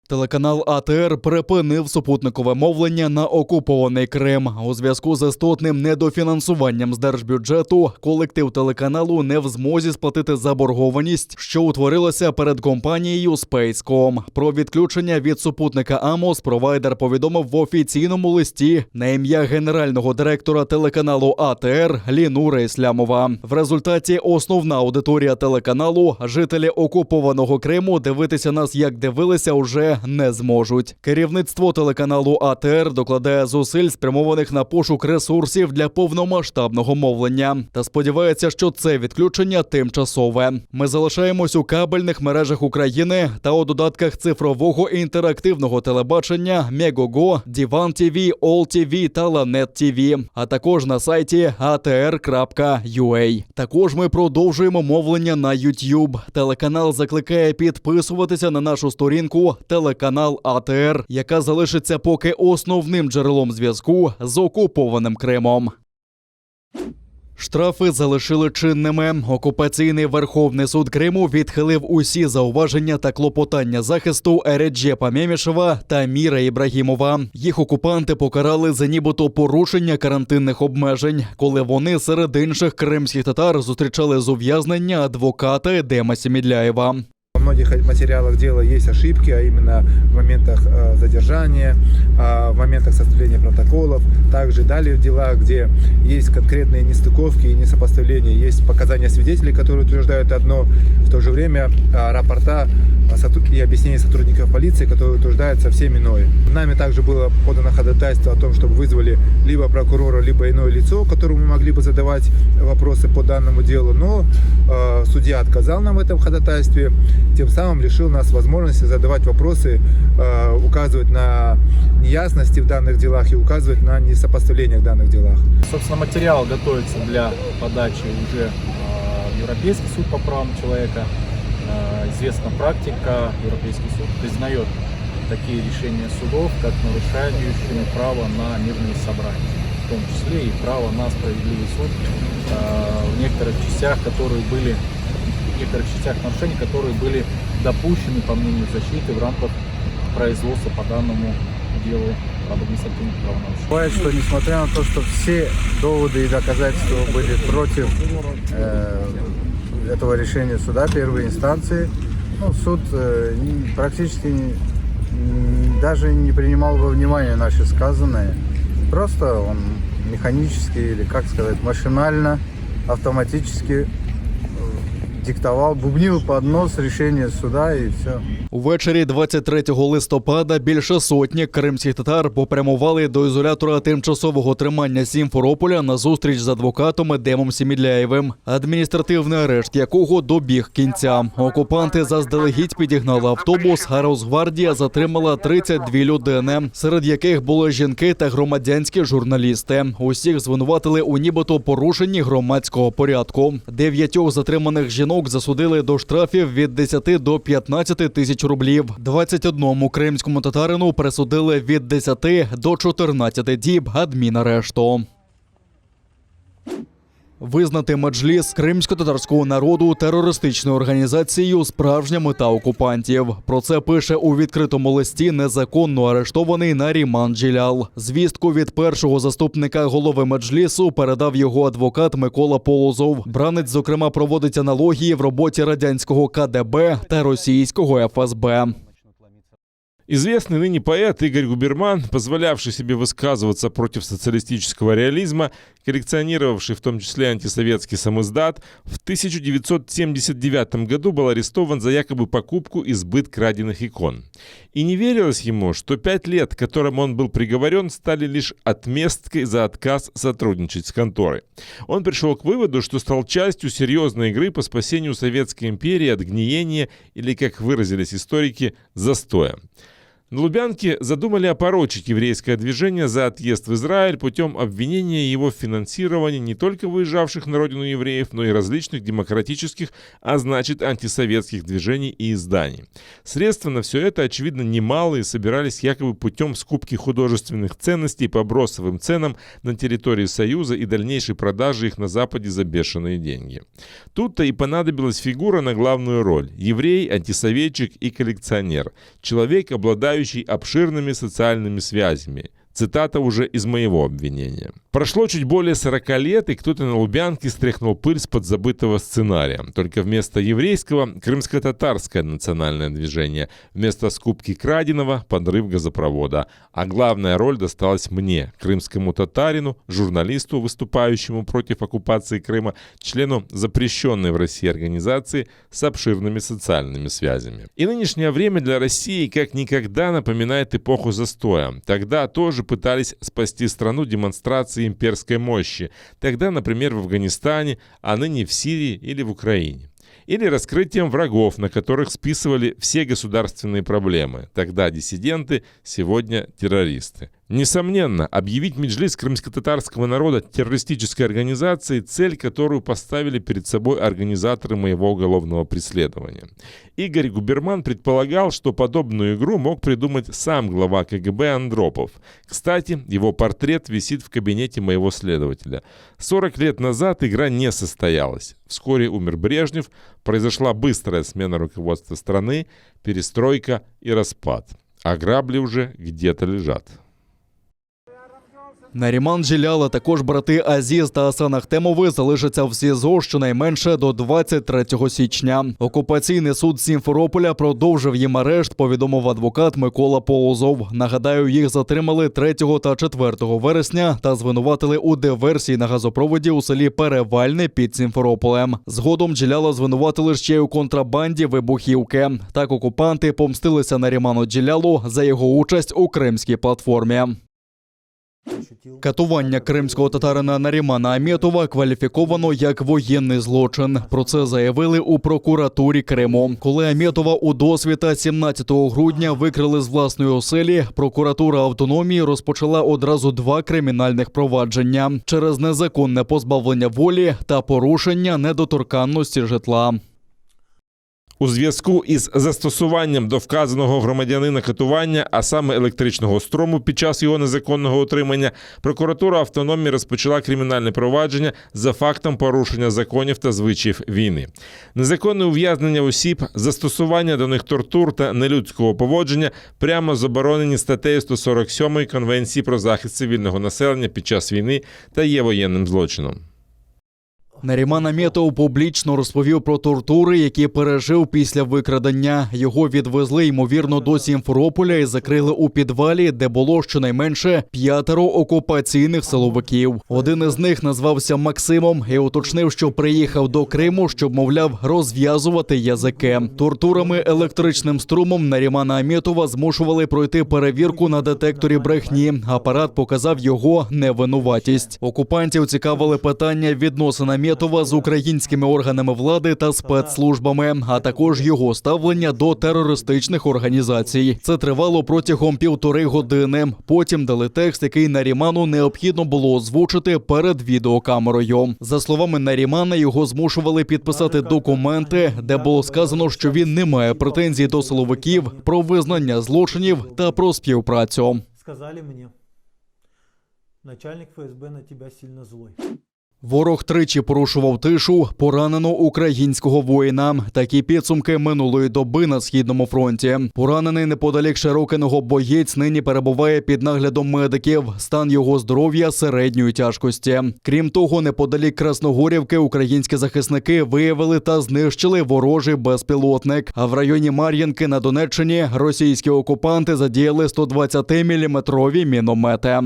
Телеканал АТР припинив супутникове мовлення на окупований Крим. У зв'язку з істотним недофінансуванням з держбюджету колектив телеканалу не в змозі сплатити заборгованість, що утворилася перед компанією Spacecom. Про відключення від супутника АМОС провайдер повідомив в офіційному листі на ім'я генерального директора телеканалу АТР Лінури Іслямова. В результаті основна аудиторія телеканалу, жителі окупованого Криму, дивитися нас як дивилися уже не зможуть. Керівництво телеканалу АТР докладає зусиль, спрямованих на пошук ресурсів для повномасштабного мовлення. Та сподівається, що це відключення тимчасове. Ми залишаємось у кабельних мережах України та у додатках цифрового інтерактивного телебачення Megogo, Divan TV, All TV та Lanet TV, а також на сайті atr.ua. Також ми продовжуємо мовлення на YouTube. Телеканал закликає підписуватися на нашу сторінку телеканал АТР, яка залишиться поки основним джерелом зв'язку з окупованим Кримом. Штрафи залишили чинними. Окупаційний Верховний суд Криму відхилив усі зауваження та клопотання захисту Ереджепа Мемішева та Міра Ібрагімова. Їх окупанти покарали за нібито порушення карантинних обмежень, коли вони серед інших кримських татар зустрічали з ув'язнення адвоката Едема Семідляєва. В многих материалах дела есть ошибки, а именно в моментах задержания, в моментах составления протоколов. Также далее в делах, где есть конкретные нестыковки и несопоставления, есть показания свидетелей, которые утверждают одно, в то же время рапорта и объяснения сотрудников полиции, которые утверждают совсем иное. Нами также было подано ходатайство о том, чтобы вызвали либо прокурора, либо иное лицо, которому мы могли бы задавать вопросы по данному делу, но судья отказал нам в этом ходатайстве, тем самым лишил нас возможности задавать вопросы, указывать на неясности в данных делах и указывать на несопоставление в данных делах. Собственно, материал готовится для подачи уже в Европейский суд по правам человека. Известна практика, Европейский суд признает такие решения судов, как нарушающими право на мирные собрания, в том числе и право на справедливый суд в некоторых частях, нарушений, которые были допущены, по мнению защиты, в рамках производства по данному делу об административных правонарушениях. Бывает, что несмотря на то, что все доводы и доказательства были против этого решения суда первой инстанции, суд практически даже не принимал во внимание наши сказанные. Просто он механически или, как сказать, машинально, автоматически диктував, бубнів під нос рішення суда і все. Увечері 23 листопада більше сотні кримських татар попрямували до ізолятора тимчасового тримання Сімферополя на зустріч з адвокатом Едемом Семідляєвим, адміністративний арешт якого добіг кінця. Окупанти заздалегідь підігнали автобус, а Росгвардія затримала 32 людини, серед яких були жінки та громадянські журналісти. Усіх звинуватили у нібито порушенні громадського порядку. 9 затриманих жінок засудили до штрафів від 10 до 15 тисяч рублів. 21 кримському татарину присудили від 10 до 14 діб адмінарешту. Визнати Меджліс кримсько-татарського народу терористичною організацією – справжня мета окупантів. Про це пише у відкритому листі незаконно арештований Наріман Джилял. Звістку від першого заступника голови Меджлісу передав його адвокат Микола Полозов. Бранець, зокрема, проводить аналогії в роботі радянського КДБ та російського ФСБ. Известный ныне поэт Игорь Губерман, позволявший себе высказываться против социалистического реализма, коллекционировавший в том числе антисоветский самиздат, в 1979 году был арестован за якобы покупку и сбыт краденных икон. И не верилось ему, что 5 лет, к которым он был приговорен, стали лишь отместкой за отказ сотрудничать с конторой. Он пришел к выводу, что стал частью серьезной игры по спасению Советской империи от гниения или, как выразились историки, застоя. На Лубянке задумали опорочить еврейское движение за отъезд в Израиль путем обвинения его в финансировании не только выезжавших на родину евреев, но и различных демократических, а значит антисоветских движений и изданий. Средства на все это, очевидно, немалые, собирались якобы путем скупки художественных ценностей по бросовым ценам на территории Союза и дальнейшей продажи их на Западе за бешеные деньги. Тут-то и понадобилась фигура на главную роль – еврей, антисоветчик и коллекционер, человек, обладающий обширными социальными связями. Цитата уже из моего обвинения. Прошло чуть более 40 лет, и кто-то на Лубянке стряхнул пыль с подзабытого сценария. Только вместо еврейского – крымско-татарское национальное движение. Вместо скупки краденого – подрыв газопровода. А главная роль досталась мне, крымскому татарину, журналисту, выступающему против оккупации Крыма, члену запрещенной в России организации с обширными социальными связями. И нынешнее время для России как никогда напоминает эпоху застоя. Тогда тоже пытались спасти страну демонстрацией имперской мощи. Тогда, например, в Афганистане, а ныне в Сирии или в Украине. Или раскрытием врагов, на которых списывали все государственные проблемы. Тогда диссиденты, сегодня террористы. Несомненно, объявить Меджлис крымско-татарского народа террористической организацией, цель, которую поставили перед собой организаторы моего уголовного преследования. Игорь Губерман предполагал, что подобную игру мог придумать сам глава КГБ Андропов. Кстати, его портрет висит в кабинете моего следователя. 40 лет назад игра не состоялась. Вскоре умер Брежнев, произошла быстрая смена руководства страны, перестройка и распад. А грабли уже где-то лежат. Наріман Джелял, а також брати Азіз та Асан Ахтемови залишаться в СІЗО щонайменше до 23 січня. Окупаційний суд Сімферополя продовжив їм арешт, повідомив адвокат Микола Полозов. Нагадаю, їх затримали 3 та 4 вересня та звинуватили у диверсії на газопроводі у селі Перевальне під Сімферополем. Згодом Джеляла звинуватили ще й у контрабанді вибухівки. Так окупанти помстилися Наріману Джелялу за його участь у Кримській платформі. Катування кримського татарина Нарімана Аметова кваліфіковано як воєнний злочин. Про це заявили у прокуратурі Криму. Коли Аметова у досвіта 17 грудня викрили з власної оселі, прокуратура автономії розпочала одразу 2 кримінальних провадження через незаконне позбавлення волі та порушення недоторканності житла. У зв'язку із застосуванням до вказаного громадянина катування, а саме електричного струму під час його незаконного утримання, прокуратура автономії розпочала кримінальне провадження за фактом порушення законів та звичаїв війни. Незаконне ув'язнення осіб, застосування до них тортур та нелюдського поводження прямо заборонені статтею 147 Конвенції про захист цивільного населення під час війни та є воєнним злочином. Наріман Аметов публічно розповів про тортури, які пережив після викрадення. Його відвезли, ймовірно, до Сімферополя і закрили у підвалі, де було щонайменше 5 окупаційних силовиків. Один із них назвався Максимом і уточнив, що приїхав до Криму, щоб, мовляв, розв'язувати язики. Тортурами електричним струмом Нарімана Аметова змушували пройти перевірку на детекторі брехні. Апарат показав його невинуватість. Окупантів цікавили питання відносин Аметова з українськими органами влади та спецслужбами, а також його ставлення до терористичних організацій. Це тривало протягом 1,5 години. Потім дали текст, який Наріману необхідно було озвучити перед відеокамерою. За словами Нарімана, його змушували підписати документи, де було сказано, що він не має претензій до силовиків, про визнання злочинів та про співпрацю. Сказали мені, начальник ФСБ на тебе сильно злой. Ворог тричі порушував тишу, поранено українського воїна. Такі підсумки минулої доби на Східному фронті. Поранений неподалік Широкиного боєць нині перебуває під наглядом медиків. Стан його здоров'я середньої тяжкості. Крім того, неподалік Красногорівки українські захисники виявили та знищили ворожий безпілотник. А в районі Мар'їнки на Донеччині російські окупанти задіяли 120-мм міномети.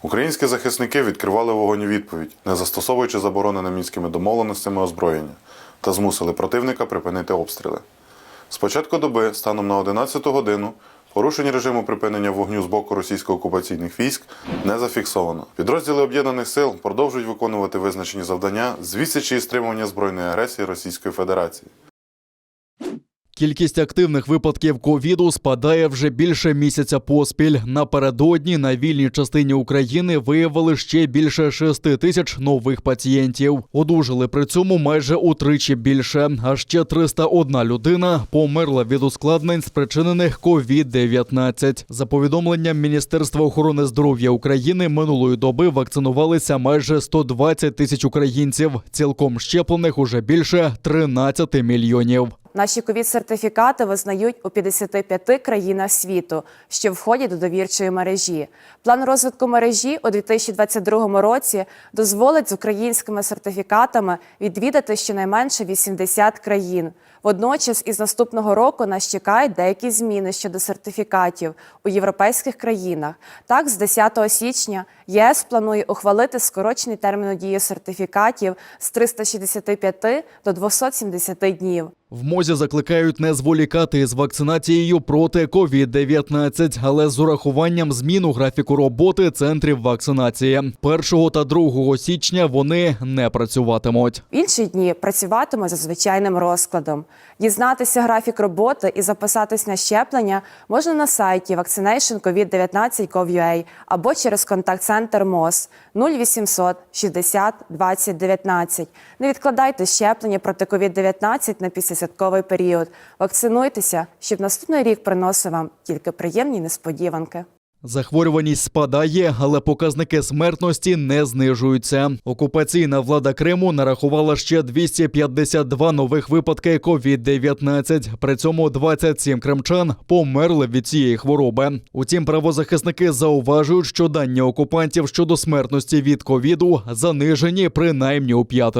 Українські захисники відкривали вогонь у відповідь, не застосовуючи заборонене мінськими домовленостями озброєння, та змусили противника припинити обстріли. З початку доби, станом на 11 годину, порушень режиму припинення вогню з боку російсько-окупаційних військ не зафіксовано. Підрозділи Об'єднаних сил продовжують виконувати визначені завдання з відсічі і стримування збройної агресії Російської Федерації. Кількість активних випадків ковіду спадає вже більше місяця поспіль. Напередодні на вільній частині України виявили ще більше 6 тисяч нових пацієнтів. Одужали при цьому майже утричі більше. А ще 301 людина померла від ускладнень, спричинених COVID-19. За повідомленням Міністерства охорони здоров'я України, минулої доби вакцинувалися майже 120 тисяч українців. Цілком щеплених уже більше 13 мільйонів. Наші ковід-сертифікати визнають у 55 країнах світу, що входять до довірчої мережі. План розвитку мережі у 2022 році дозволить з українськими сертифікатами відвідати щонайменше 80 країн. Водночас із наступного року нас чекають деякі зміни щодо сертифікатів у європейських країнах. Так, з 10 січня ЄС планує ухвалити скорочений термін дії сертифікатів з 365 до 270 днів. В МОЗі закликають не зволікати із вакцинацією проти COVID-19, але з урахуванням змін у графіку роботи центрів вакцинації. 1 та 2 січня вони не працюватимуть. В інші дні працюватиме за звичайним розкладом. Дізнатися графік роботи і записатись на щеплення можна на сайті vaccinationcovid19.gov.ua або через контакт-центр МОЗ 0800 60 20 19. Не відкладайте щеплення проти COVID-19 на післявсвятковий період. Вакцинуйтеся, щоб наступний рік приносив вам тільки приємні несподіванки. Захворюваність спадає, але показники смертності не знижуються. Окупаційна влада Криму нарахувала ще 252 нових випадки COVID-19. При цьому 27 кримчан померли від цієї хвороби. Утім, правозахисники зауважують, що дані окупантів щодо смертності від ковіду занижені принаймні у 5.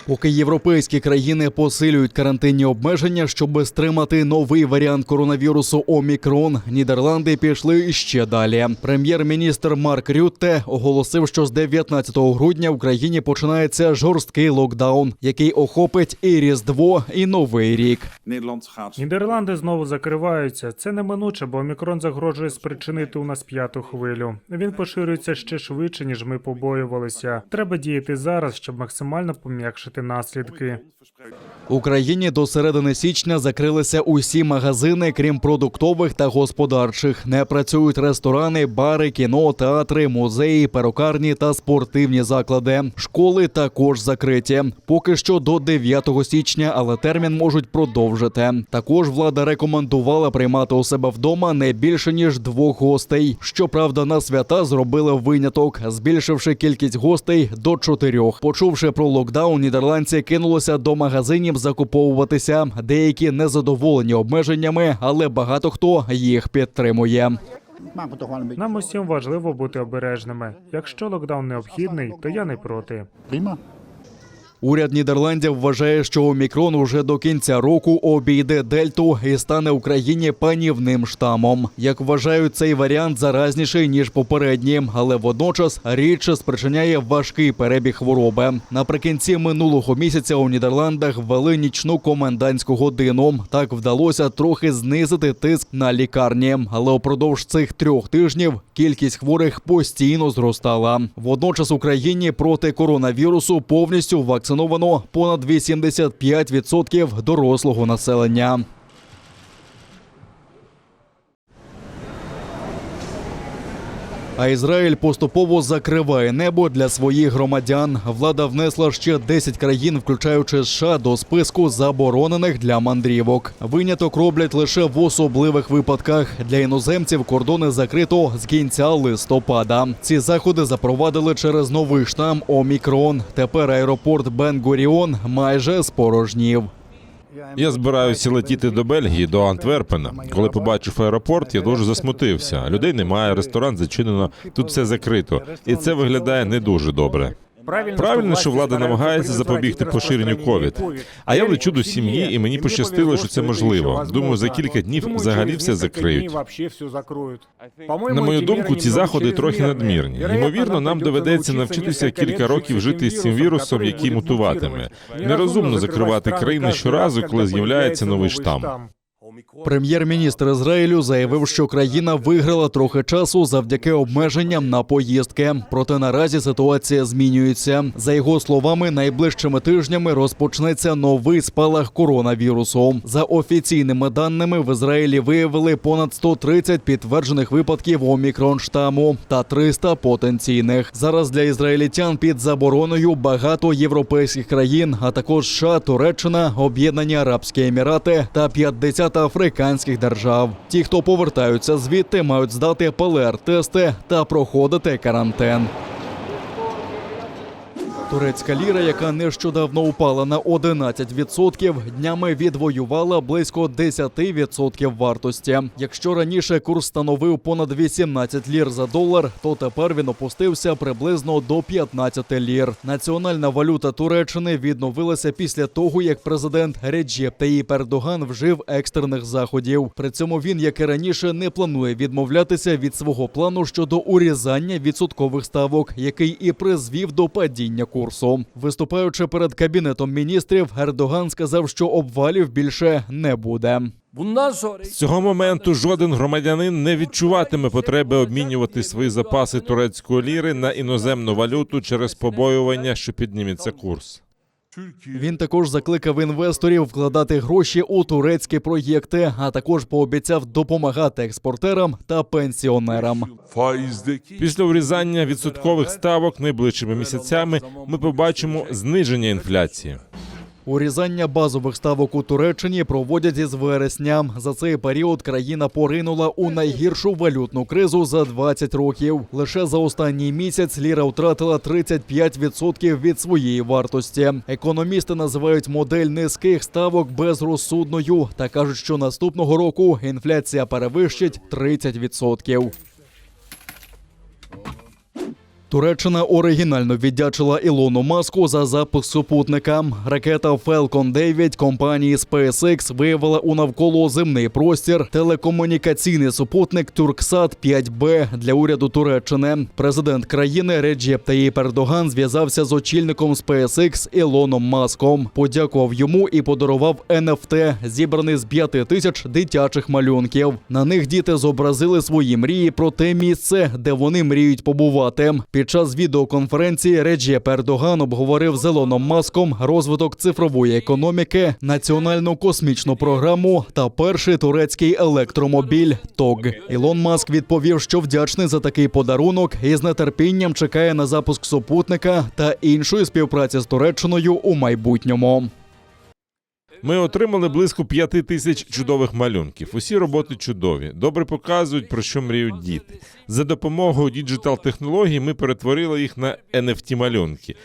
Поки європейські країни посилюють карантинні обмеження, щоб стримати новий варіант коронавірусу Омікрон, Нідерланди пішли ще далі. Прем'єр-міністр Марк Рютте оголосив, що з 19 грудня в країні починається жорсткий локдаун, який охопить і Різдво, і Новий рік. Нідерланди знову закриваються. Це неминуче, бо Омікрон загрожує спричинити у нас 5-ту хвилю. Він поширюється ще швидше, ніж ми побоювалися. Треба діяти зараз, щоб максимально пом'якшити наслідки. В Україні до середини січня закрилися усі магазини, крім продуктових та господарчих. Не працюють ресторани, бари, кіно, театри, музеї, перукарні та спортивні заклади. Школи також закриті. Поки що до 9 січня, але термін можуть продовжити. Також влада рекомендувала приймати у себе вдома не більше, ніж 2 гостей. Щоправда, на свята зробили виняток, збільшивши кількість гостей до 4. Почувши про локдаун, нідерландці кинулися до магазинів закуповуватися. Деякі незадоволені обмеженнями, але багато хто їх підтримує. Нам усім важливо бути обережними. Якщо локдаун необхідний, то я не проти. Уряд Нідерландів вважає, що Омікрон уже до кінця року обійде Дельту і стане в країні панівним штамом. Як вважають, цей варіант заразніший, ніж попередні, але водночас рідше спричиняє важкий перебіг хвороби. Наприкінці минулого місяця у Нідерландах ввели нічну комендантську годину. Так вдалося трохи знизити тиск на лікарні, але упродовж цих 3 тижнів кількість хворих постійно зростала. Водночас у країні проти коронавірусу повністю вакциновано понад 85% дорослого населення. А Ізраїль поступово закриває небо для своїх громадян. Влада внесла ще 10 країн, включаючи США, до списку заборонених для мандрівок. Виняток роблять лише в особливих випадках. Для іноземців кордони закрито з кінця листопада. Ці заходи запровадили через новий штам Омікрон. Тепер аеропорт Бен-Гуріон майже спорожнів. Я збираюся летіти до Бельгії, до Антверпена. Коли побачив аеропорт, я дуже засмутився. Людей немає, ресторан зачинено, тут все закрито. І це виглядає не дуже добре. Правильно, що влада намагається запобігти поширенню ковід. А я лечу до сім'ї, і мені пощастило, що це можливо. Думаю, за кілька днів взагалі все закриють. На мою думку, ці заходи трохи надмірні. Ймовірно, нам доведеться навчитися кілька років жити з цим вірусом, який мутуватиме. Нерозумно закривати країни щоразу, коли з'являється новий штам. Прем'єр-міністр Ізраїлю заявив, що країна виграла трохи часу завдяки обмеженням на поїздки. Проте наразі ситуація змінюється. За його словами, найближчими тижнями розпочнеться новий спалах коронавірусу. За офіційними даними, в Ізраїлі виявили понад 130 підтверджених випадків омікрон-штаму та 300 потенційних. Зараз для ізраїльтян під забороною багато європейських країн, а також США, Туреччина, Об'єднані Арабські Емірати та 50 африканських держав. Ті, хто повертаються звідти, мають здати ПЛР-тести та проходити карантин. Турецька ліра, яка нещодавно упала на 11%, днями відвоювала близько 10% вартості. Якщо раніше курс становив понад 18 лір за долар, то тепер він опустився приблизно до 15 лір. Національна валюта Туреччини відновилася після того, як президент Реджеп Таїп Ердоган вжив екстрених заходів. При цьому він, як і раніше, не планує відмовлятися від свого плану щодо урізання відсоткових ставок, який і призвів до падіння курсу. Виступаючи перед Кабінетом міністрів, Ердоган сказав, що обвалів більше не буде. З цього моменту жоден громадянин не відчуватиме потреби обмінювати свої запаси турецької ліри на іноземну валюту через побоювання, що підніметься курс. Він також закликав інвесторів вкладати гроші у турецькі проєкти, а також пообіцяв допомагати експортерам та пенсіонерам. Після урізання відсоткових ставок найближчими місяцями ми побачимо зниження інфляції. Урізання базових ставок у Туреччині проводять із вересня. За цей період країна поринула у найгіршу валютну кризу за 20 років. Лише за останній місяць ліра втратила 35% від своєї вартості. Економісти називають модель низьких ставок безрозсудною та кажуть, що наступного року інфляція перевищить 30%. Туреччина оригінально віддячила Ілону Маску за запуск супутника. Ракета Falcon 9 компанії SpaceX виявила у навколоземний простір телекомунікаційний супутник Turksat 5B для уряду Туреччини. Президент країни Реджеп Таїп Ердоган зв'язався з очільником SpaceX Ілоном Маском, подякував йому і подарував NFT, зібраний з 5000 дитячих малюнків. На них діти зобразили свої мрії про те місце, де вони мріють побувати. Під час відеоконференції Реджеп Ердоган обговорив з Ілоном Маском розвиток цифрової економіки, національну космічну програму та перший турецький електромобіль ТОГ. Ілон Маск відповів, що вдячний за такий подарунок і з нетерпінням чекає на запуск супутника та іншої співпраці з Туреччиною у майбутньому. Ми отримали близько 5000 чудових малюнків. Усі роботи чудові, добре показують, про що мріють діти. За допомогою діджитал-технологій ми перетворили їх на NFT-малюнки.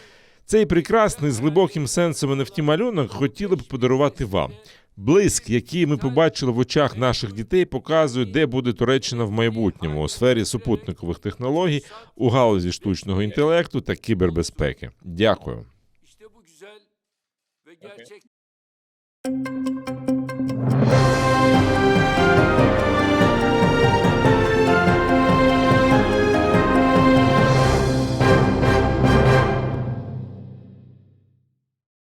Цей прекрасний, з глибоким сенсом NFT-малюнок хотіли б подарувати вам. Блиск, який ми побачили в очах наших дітей, показує, де буде Туреччина в майбутньому у сфері супутникових технологій, у галузі штучного інтелекту та кібербезпеки. Дякую.